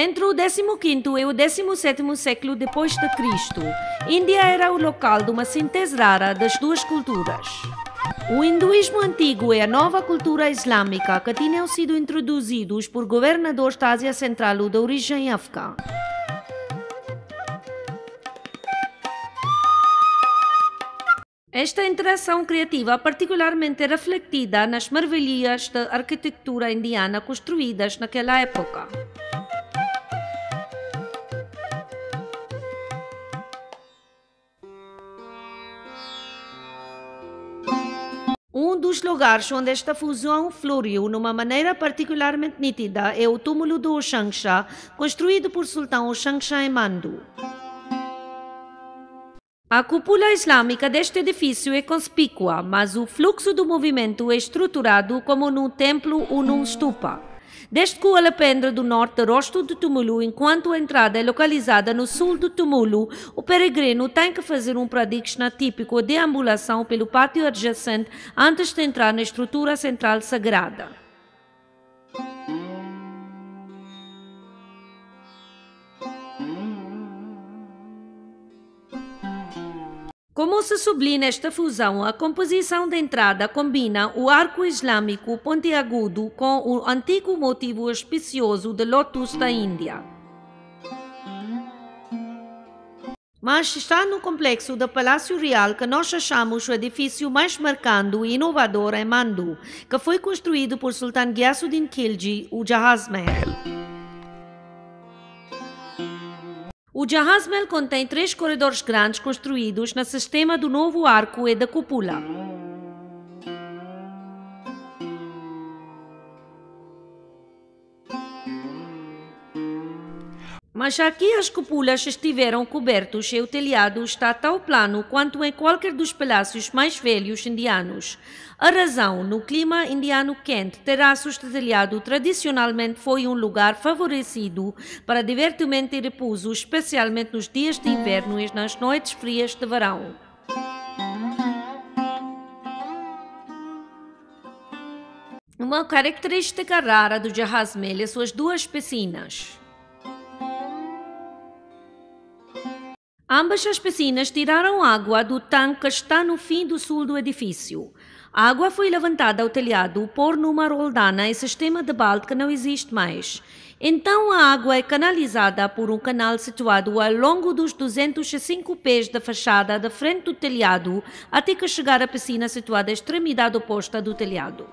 Entre o 15º e o 17º século depois de Cristo, Índia era o local de uma síntese rara das duas culturas. O hinduísmo antigo e a nova cultura islâmica que tinham sido introduzidos por governadores da Ásia Central de origem afegã. Esta interação criativa particularmente é refletida nas maravilhas da arquitetura indiana construídas naquela época. Um dos lugares onde esta fusão floriu de uma maneira particularmente nítida é o túmulo do Hoshangshá, construído por Sultão Hoshangshá Mandu. A cúpula islâmica deste edifício é conspícua, mas o fluxo do movimento é estruturado como num templo ou num stupa. Desde que o alpendre do norte rosto do túmulo, enquanto a entrada é localizada no sul do túmulo, o peregrino tem que fazer um pradikshna típico de deambulação pelo pátio adjacente antes de entrar na estrutura central sagrada. Como se sublinha esta fusão, a composição de entrada combina o arco islâmico pontiagudo com o antigo motivo auspicioso de lótus da Índia. Mas está no complexo do Palácio Real que nós achamos o edifício mais marcante e inovador em Mandu, que foi construído por Sultan Ghiyasuddin Khilji, o Jahaz Mahal. O Jahaz Mahal contém 3 corredores grandes construídos no sistema do novo arco e da cúpula. Mas aqui as cúpulas estiveram cobertas e o telhado está tão plano quanto em qualquer dos palácios mais velhos indianos. A razão, no clima indiano quente, terraços de telhado tradicionalmente foi um lugar favorecido para divertimento e repouso, especialmente nos dias de inverno e nas noites frias de verão. Uma característica rara do Jahaz Mahal é suas 2 piscinas. Ambas as piscinas tiraram água do tanque que está no fim do sul do edifício. A água foi levantada ao telhado por numa roldana e sistema de balde que não existe mais. Então a água é canalizada por um canal situado ao longo dos 205 pés da fachada da frente do telhado até que chegar à piscina situada à extremidade oposta do telhado.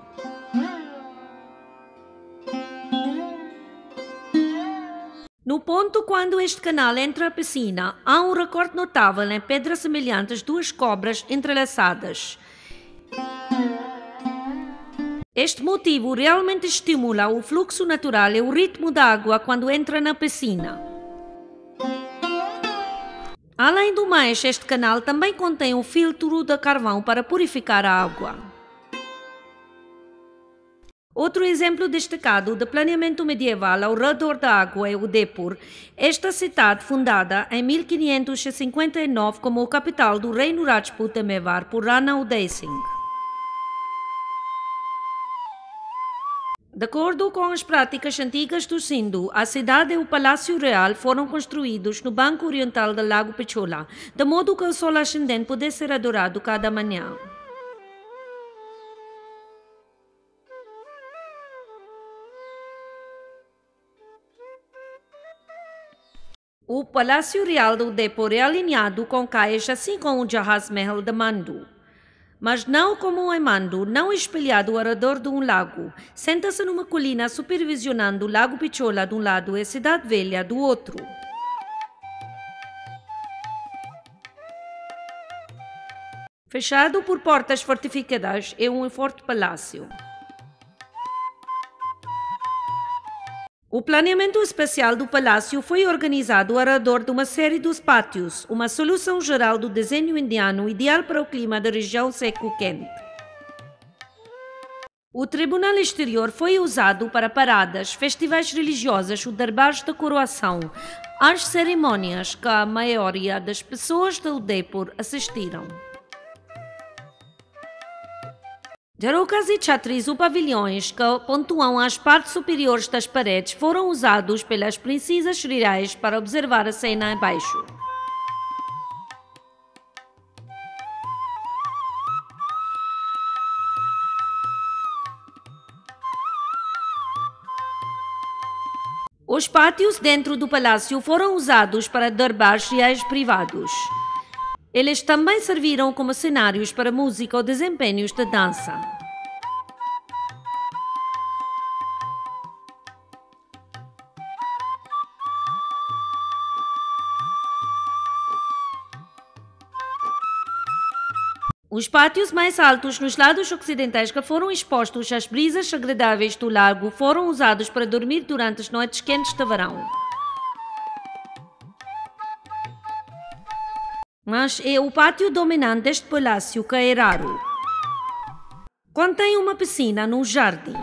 No ponto quando este canal entra a piscina, há um recorte notável em pedras semelhantes 2 cobras entrelaçadas. Este motivo realmente estimula o fluxo natural e o ritmo da água quando entra na piscina. Além do mais, este canal também contém um filtro de carvão para purificar a água. Outro exemplo destacado de planeamento medieval ao redor da água é Udaipur, esta cidade fundada em 1559 como capital do reino Rajput de Mewar por Rana Uday Singh. De acordo com as práticas antigas do Sindhu, a cidade e o Palácio Real foram construídos no banco oriental do Lago Pichola, de modo que o sol ascendente pudesse ser adorado cada manhã. O Palácio Real de Udaipur é alinhado com cais assim como o Jahaz Mahal de Mandu. Mas não como em Mandu, não espelhado ao redor de um lago. Senta-se numa colina supervisionando o Lago Pichola de um lado e a Cidade Velha do outro. Fechado por portas fortificadas, é um forte palácio. O planeamento especial do palácio foi organizado ao redor de uma série de pátios, uma solução geral do desenho indiano ideal para o clima da região seco-quente. O tribunal exterior foi usado para paradas, festivais religiosos ou darbares de coroação, às cerimônias que a maioria das pessoas de Udaipur assistiram. Jarocas e chatris ou pavilhões que pontuam as partes superiores das paredes foram usados pelas princesas reais para observar a cena abaixo. Os pátios dentro do palácio foram usados para darbars reais privados. Eles também serviram como cenários para música ou desempenhos de dança. Os pátios mais altos nos lados ocidentais que foram expostos às brisas agradáveis do lago foram usados para dormir durante as noites quentes de verão. Mas é o pátio dominante deste palácio que é raro. Contém uma piscina no jardim.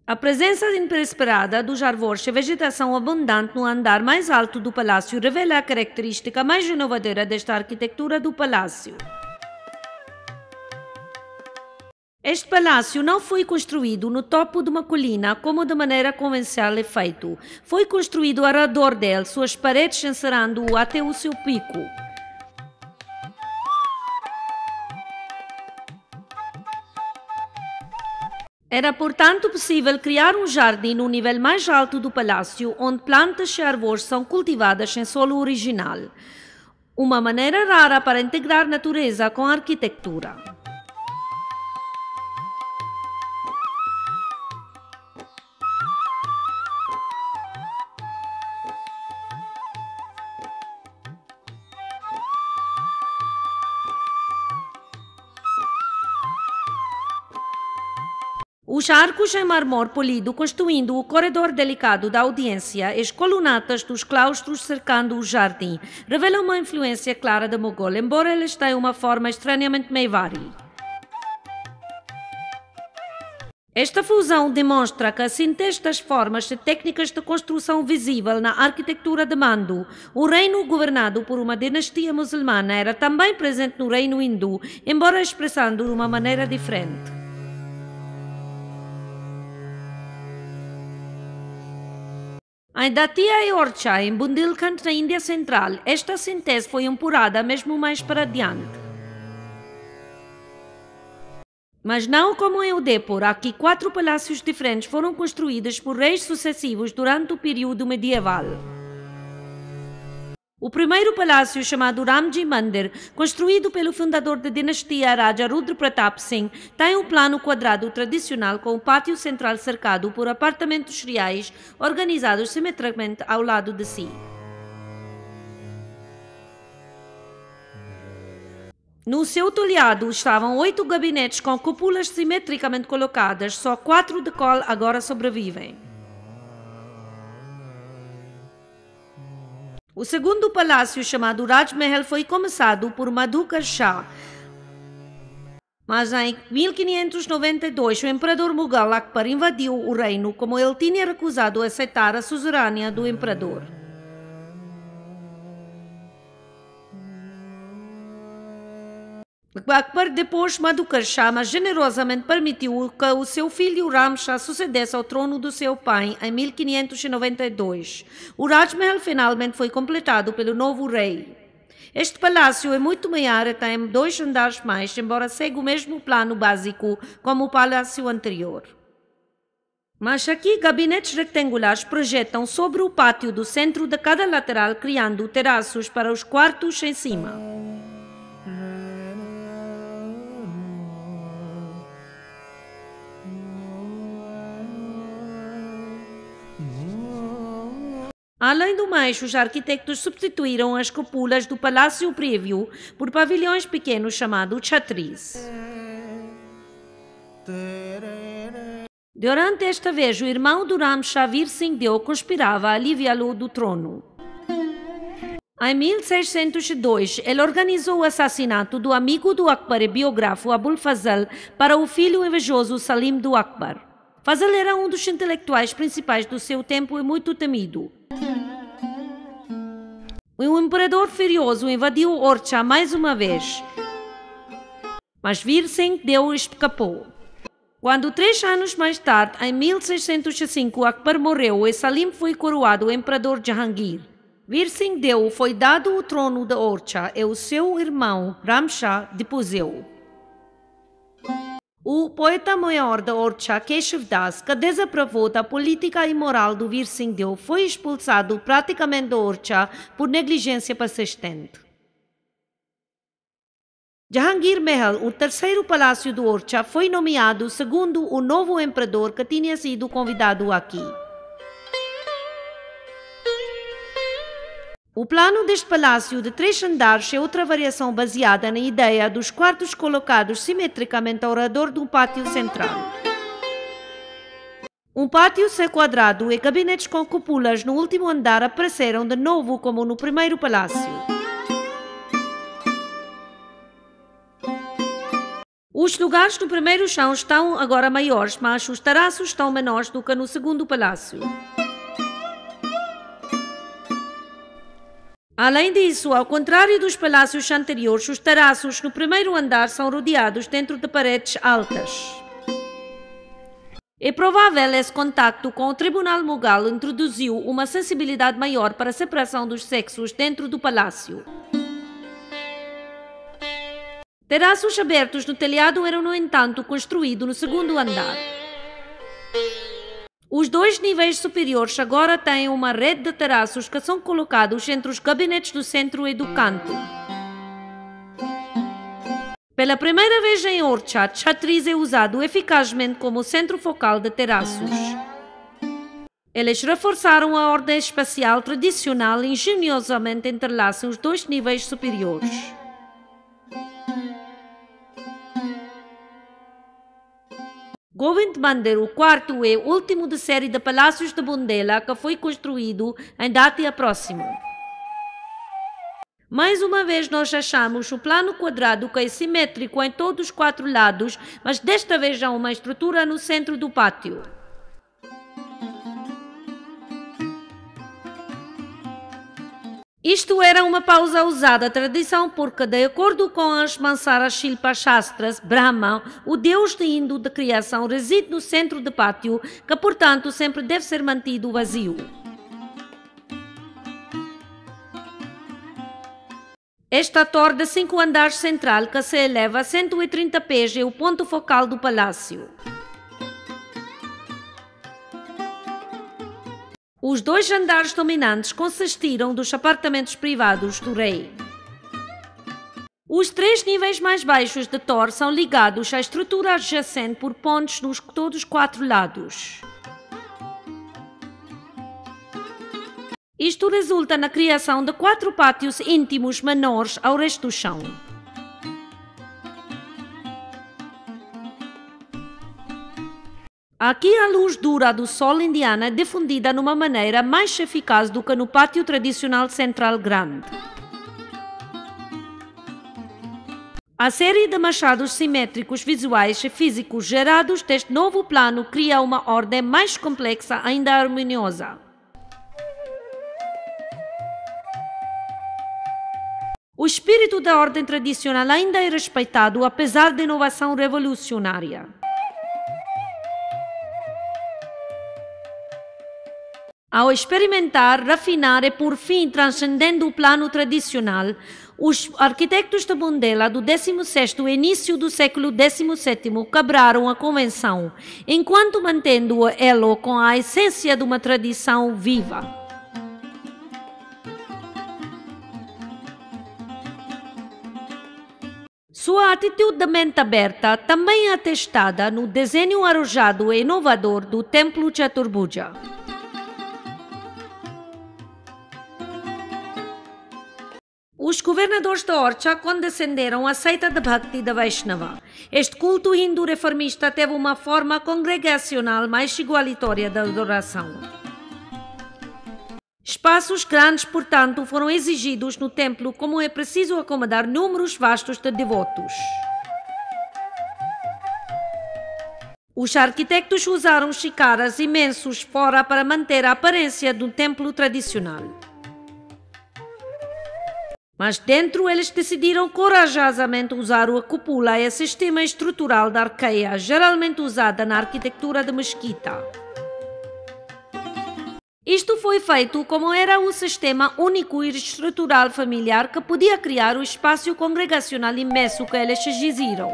A presença inesperada dos árvores e vegetação abundante no andar mais alto do palácio revela a característica mais inovadora desta arquitetura do palácio. Este palácio não foi construído no topo de uma colina como de maneira convencional é feito. Foi construído ao redor dele, suas paredes encerrando-o até o seu pico. Era, portanto, possível criar um jardim no nível mais alto do palácio, onde plantas e árvores são cultivadas em solo original. Uma maneira rara para integrar natureza com a arquitetura. Os arcos em mármore polido constituindo o corredor delicado da audiência e as colunatas dos claustros cercando o jardim revelam uma influência clara de Mogol, embora eles tenham uma forma estranhamente Mewari. Esta fusão demonstra que a síntese das formas e técnicas de construção visível na arquitetura de Mandu, o reino governado por uma dinastia muçulmana, era também presente no reino hindu, embora expressando de uma maneira diferente. Em Datia e Orcha, em Bundelkhand, na Índia Central, esta síntese foi empurrada mesmo mais para adiante. Mas não como em Udaipur, aqui 4 palácios diferentes foram construídos por reis sucessivos durante o período medieval. O primeiro palácio, chamado Ramji Mandir, construído pelo fundador da dinastia Raja Rudra Pratap Singh, tem um plano quadrado tradicional com o pátio central cercado por apartamentos reais organizados simetricamente ao lado de si. No seu telhado estavam 8 gabinetes com cúpulas simetricamente colocadas, só 4 de qual agora sobrevivem. O segundo palácio, chamado Raj Mahal, foi começado por Madhukar Shah. Mas em 1592, o imperador Mughal Akbar invadiu o reino, como ele tinha recusado aceitar a suzerania do imperador. Akbar depois Madhukar Shah, mas generosamente permitiu que o seu filho Ram Shah sucedesse ao trono do seu pai em 1592. O Raj Mahal finalmente foi completado pelo novo rei. Este palácio é muito maior e tem 2 andares mais, embora segue o mesmo plano básico como o palácio anterior. Mas aqui gabinetes retangulares projetam sobre o pátio do centro de cada lateral, criando terraços para os quartos em cima. Além do mais, os arquitetos substituíram as cúpulas do palácio prévio por pavilhões pequenos chamados chatris. Durante esta vez, o irmão do Ram Shah Vir Singh Deo conspirava a aliviá-lo do trono. Em 1602, ele organizou o assassinato do amigo do Akbar e biógrafo Abul Fazl para o filho invejoso Salim do Akbar. Fazal era um dos intelectuais principais do seu tempo e muito temido. O imperador furioso invadiu Orcha mais uma vez, mas Virsing Deu escapou. Quando 3 anos mais tarde, em 1605, Akbar morreu e Salim foi coroado imperador Jahangir. Virsing Deu foi dado o trono de Orcha e o seu irmão Ramshah deposeu. O poeta maior de Orcha, Keshav Das, que desaprovou da política imoral do Virsing Deu, foi expulsado praticamente de Orcha por negligência persistente. Jahangir Mahal, o terceiro palácio do Orcha, foi nomeado segundo o novo imperador que tinha sido convidado aqui. O plano deste palácio de 3 andares é outra variação baseada na ideia dos quartos colocados simetricamente ao redor de um pátio central. Um pátio quadrado e gabinetes com cúpulas no último andar apareceram de novo como no primeiro palácio. Os lugares no primeiro chão estão agora maiores, mas os terraços estão menores do que no segundo palácio. Além disso, ao contrário dos palácios anteriores, os terraços no primeiro andar são rodeados dentro de paredes altas. É provável esse contacto com o Tribunal Mughal introduziu uma sensibilidade maior para a separação dos sexos dentro do palácio. Terraços abertos no telhado eram, no entanto, construídos no segundo andar. Os 2 níveis superiores agora têm uma rede de terraços que são colocados entre os gabinetes do centro e do canto. Pela primeira vez em Orcha, Chatriz é usado eficazmente como centro focal de terraços. Eles reforçaram a ordem espacial tradicional e ingeniosamente entrelaçam os 2 níveis superiores. Govind Mandir, o quarto e último de série de palácios de Bundela, que foi construído em data próxima. Mais uma vez nós achamos o plano quadrado que é simétrico em todos os 4 lados, mas desta vez há uma estrutura no centro do pátio. Isto era uma pausa usada à tradição porque, de acordo com as Mansara Shilpa Shastras, Brahma, o deus de Hindu de criação, reside no centro do pátio, que, portanto, sempre deve ser mantido vazio. Esta torre de 5 andares central, que se eleva a 130 pés, é o ponto focal do palácio. Os 2 andares dominantes consistiram dos apartamentos privados do rei. Os 3 níveis mais baixos da torre são ligados à estrutura adjacente por pontes nos todos os 4 lados. Isto resulta na criação de 4 pátios íntimos menores ao resto do chão. Aqui a luz dura do sol indiano é difundida de uma maneira mais eficaz do que no pátio tradicional central grande. A série de machados simétricos visuais e físicos gerados deste novo plano cria uma ordem mais complexa, ainda harmoniosa. O espírito da ordem tradicional ainda é respeitado, apesar da inovação revolucionária. Ao experimentar, rafinar e, por fim, transcendendo o plano tradicional, os arquitetos de Bundela do 16º e início do século 17º quebraram a convenção, enquanto mantendo o elo com a essência de uma tradição viva. Sua atitude de mente aberta também é atestada no desenho arrojado e inovador do Templo Chaturbhuja. Os governadores de Orcha condescenderam à seita de Bhakti da Vaishnava. Este culto hindu reformista teve uma forma congregacional mais igualitária de adoração. Espaços grandes, portanto, foram exigidos no templo, como é preciso acomodar números vastos de devotos. Os arquitetos usaram chicaras imensos fora para manter a aparência de um templo tradicional. Mas dentro eles decidiram corajosamente usar a cúpula e o sistema estrutural da arqueia, geralmente usada na arquitetura de mesquita. Isto foi feito como era um sistema único e estrutural familiar que podia criar o espaço congregacional imenso que eles exigiram.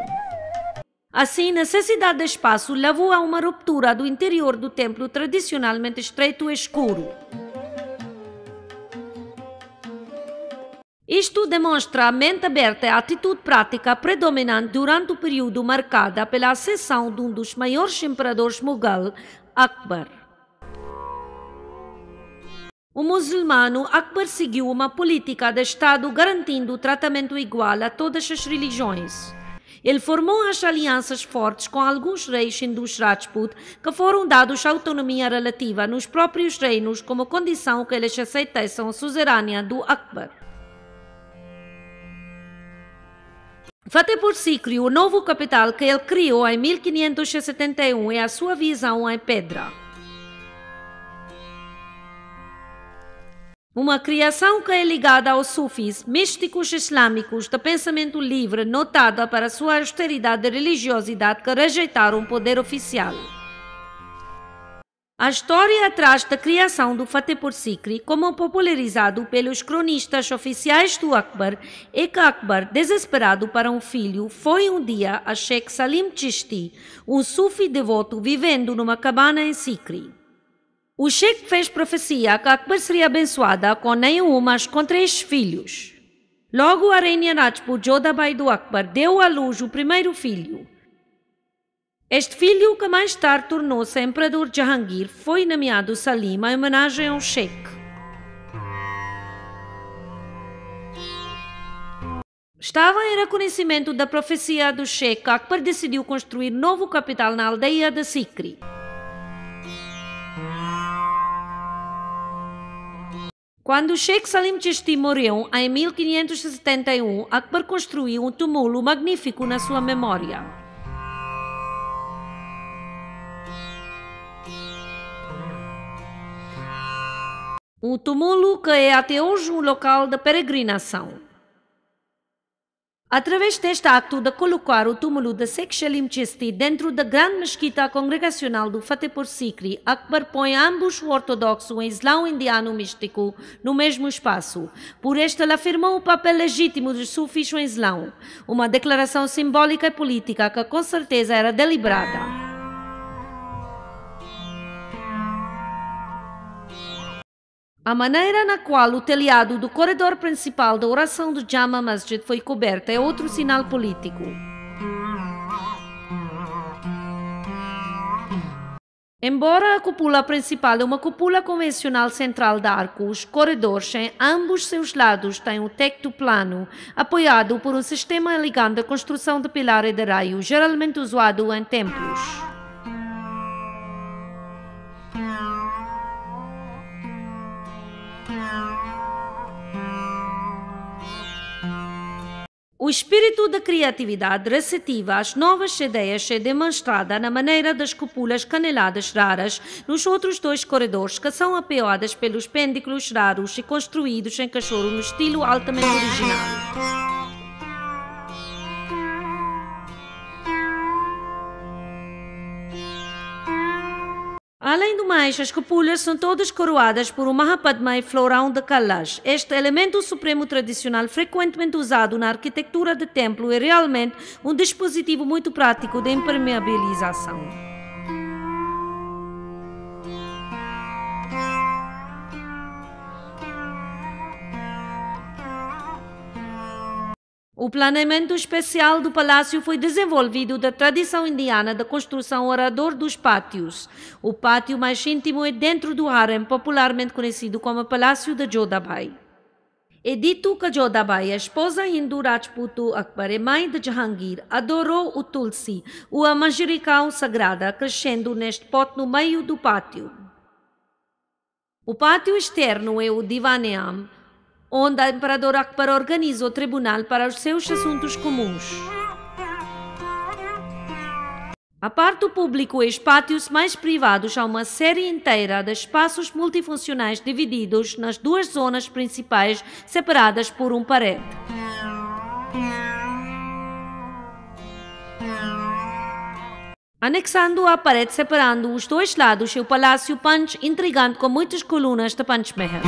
Assim, a necessidade de espaço levou a uma ruptura do interior do templo tradicionalmente estreito e escuro. Isto demonstra a mente aberta e a atitude prática predominante durante o período marcado pela ascensão de um dos maiores imperadores mughal, Akbar. O muçulmano Akbar seguiu uma política de Estado garantindo o tratamento igual a todas as religiões. Ele formou as alianças fortes com alguns reis hindus Rajput que foram dados autonomia relativa nos próprios reinos como condição que eles aceitassem a suzerania do Akbar. Fatehpur Sikri, o novo capital que ele criou em 1571, é a sua visão em pedra. Uma criação que é ligada aos sufis, místicos islâmicos de pensamento livre, notada para sua austeridade e religiosidade que rejeitaram o poder oficial. A história atrás da criação do Fatehpur Sikri, como popularizado pelos cronistas oficiais do Akbar, é que Akbar, desesperado para um filho, foi um dia a Sheikh Salim Chishti, um sufi devoto vivendo numa cabana em Sikri. O Sheikh fez profecia que Akbar seria abençoada com nem um, mas com 3 filhos. Logo, a rainha Rajput Jodhabai do Akbar deu à luz o primeiro filho. Este filho, que mais tarde tornou-se imperador Jahangir, foi nomeado Salim em homenagem ao Sheikh. Estava em reconhecimento da profecia do Sheikh que Akbar decidiu construir novo capital na aldeia de Sikri. Quando o Sheikh Salim Chishti morreu em 1571, Akbar construiu um túmulo magnífico na sua memória. Um túmulo que é até hoje um local de peregrinação. Através deste acto de colocar o túmulo de Sheikh Salim Chishti dentro da grande mesquita congregacional do Fatehpur Sikri, Akbar põe ambos o ortodoxo e o islão indiano místico no mesmo espaço. Por este, ele afirmou o papel legítimo dos sufis no islão, uma declaração simbólica e política que com certeza era deliberada. A maneira na qual o telhado do corredor principal da oração do Jama Masjid foi coberto é outro sinal político. Embora a cúpula principal é uma cúpula convencional central de arco, os corredores em ambos seus lados têm um teto plano, apoiado por um sistema elegante de construção de pilar e de raio, geralmente usado em templos. O espírito da criatividade receptiva às novas ideias é demonstrada na maneira das cúpulas caneladas raras nos outros 2 corredores, que são apoiadas pelos pêndulos raros e construídos em cachorro no estilo altamente original. Além do mais, as cúpulas são todas coroadas por um Mahapadma e florão de Kailash. Este elemento supremo tradicional, frequentemente usado na arquitetura de templo, é realmente um dispositivo muito prático de impermeabilização. O planeamento especial do palácio foi desenvolvido da tradição indiana da construção ao redor dos pátios. O pátio mais íntimo é dentro do harem, popularmente conhecido como Palácio de Jodhabai. É dito que Jodhabai, a esposa hindu Rajput do Akbar e mãe de Jahangir, adorou o tulsi, a manjericão sagrada, crescendo neste pote no meio do pátio. O pátio externo é o Divaneam, onde o imperador Akbar organiza o tribunal para os seus assuntos comuns. A parte do público e os pátios mais privados há uma série inteira de espaços multifuncionais divididos nas duas zonas principais separadas por uma parede. Anexando a parede separando os dois lados é o Palácio Panch, intrigante com muitas colunas de Panch Mahal.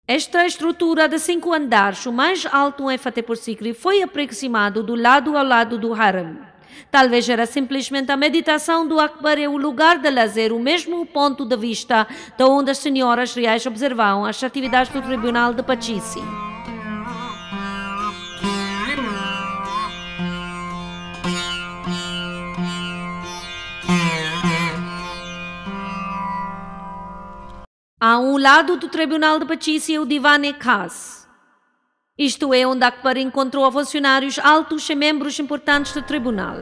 Esta estrutura de 5 andares, o mais alto em Fatehpur Sikri, foi aproximado do lado ao lado do harem. Talvez era simplesmente a meditação do Akbar e o lugar de lazer, o mesmo ponto de vista de onde as senhoras reais observavam as atividades do Tribunal de Pachisi. A um lado do Tribunal de Pachisi é o Divan-e-Khas. Isto é onde Akbar encontrou funcionários altos e membros importantes do tribunal.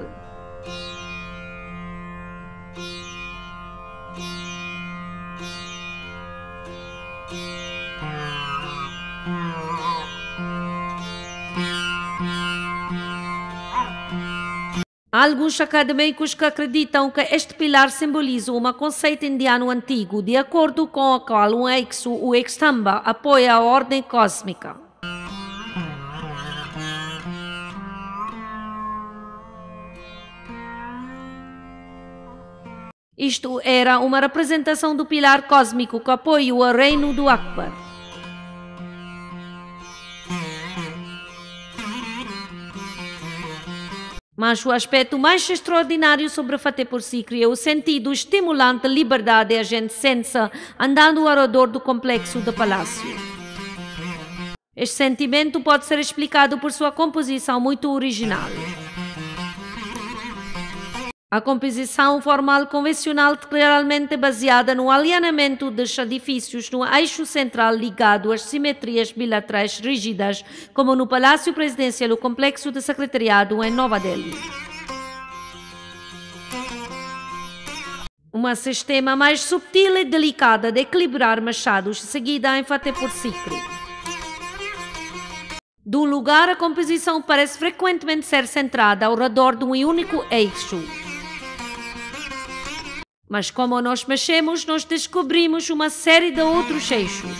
Há alguns acadêmicos que acreditam que este pilar simboliza um conceito indiano antigo, de acordo com o qual um Iksu, o Ekstamba, apoia a ordem cósmica. Isto era uma representação do pilar cósmico que apoia o reino do Akbar. Mas o aspecto mais extraordinário sobre Fatehpur Sikri é o sentido estimulante de liberdade que a gente sente andando ao redor do complexo do palácio. Este sentimento pode ser explicado por sua composição muito original. A composição formal convencional geralmente baseada no alinhamento dos edifícios no eixo central ligado às simetrias bilaterais rígidas, como no Palácio Presidencial o Complexo de Secretariado em Nova Delhi. Um sistema mais subtil e delicado de equilibrar machados seguida em Fatehpur Sikri. Do lugar, a composição parece frequentemente ser centrada ao redor de um único eixo. Mas como nós mexemos, nós descobrimos uma série de outros eixos.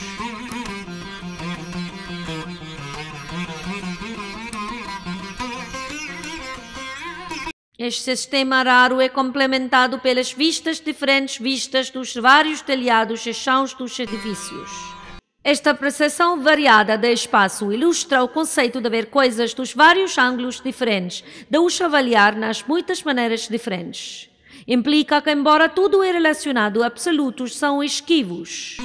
Este sistema raro é complementado pelas diferentes vistas dos vários telhados e chãos dos edifícios. Esta apreciação variada de espaço ilustra o conceito de ver coisas dos vários ângulos diferentes, de os avaliar nas muitas maneiras diferentes. Implica que, embora tudo é relacionado, absolutos são esquivos.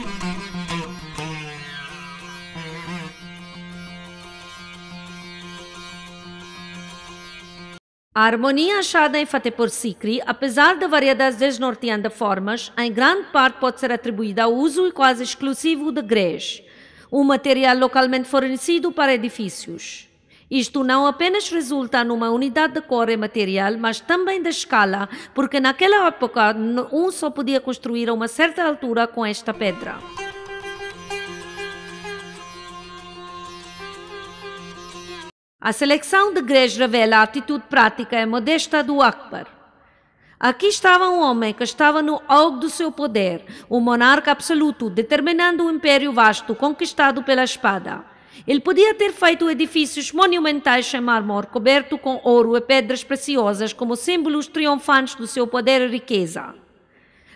A harmonia achada em Fatehpur Sikri, apesar da variedade desnorteante de formas, em grande parte pode ser atribuída ao uso quase exclusivo de grés, um material localmente fornecido para edifícios. Isto não apenas resulta numa unidade de cor e material, mas também de escala, porque naquela época só podia construir a uma certa altura com esta pedra. A seleção de grés revela a atitude prática e modesta do Akbar. Aqui estava um homem que estava no auge do seu poder, um monarca absoluto, determinando um império vasto conquistado pela espada. Ele podia ter feito edifícios monumentais em mármore coberto com ouro e pedras preciosas como símbolos triunfantes do seu poder e riqueza.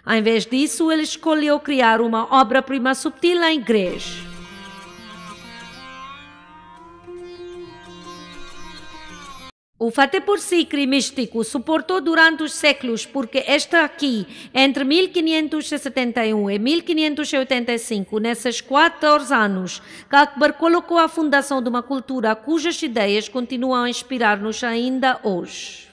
Em vez disso, ele escolheu criar uma obra-prima subtil em grés. O Fatehpur Sikri místico suportou durante os séculos porque esta aqui, entre 1571 e 1585, nesses 14 anos, que Akbar colocou a fundação de uma cultura cujas ideias continuam a inspirar-nos ainda hoje.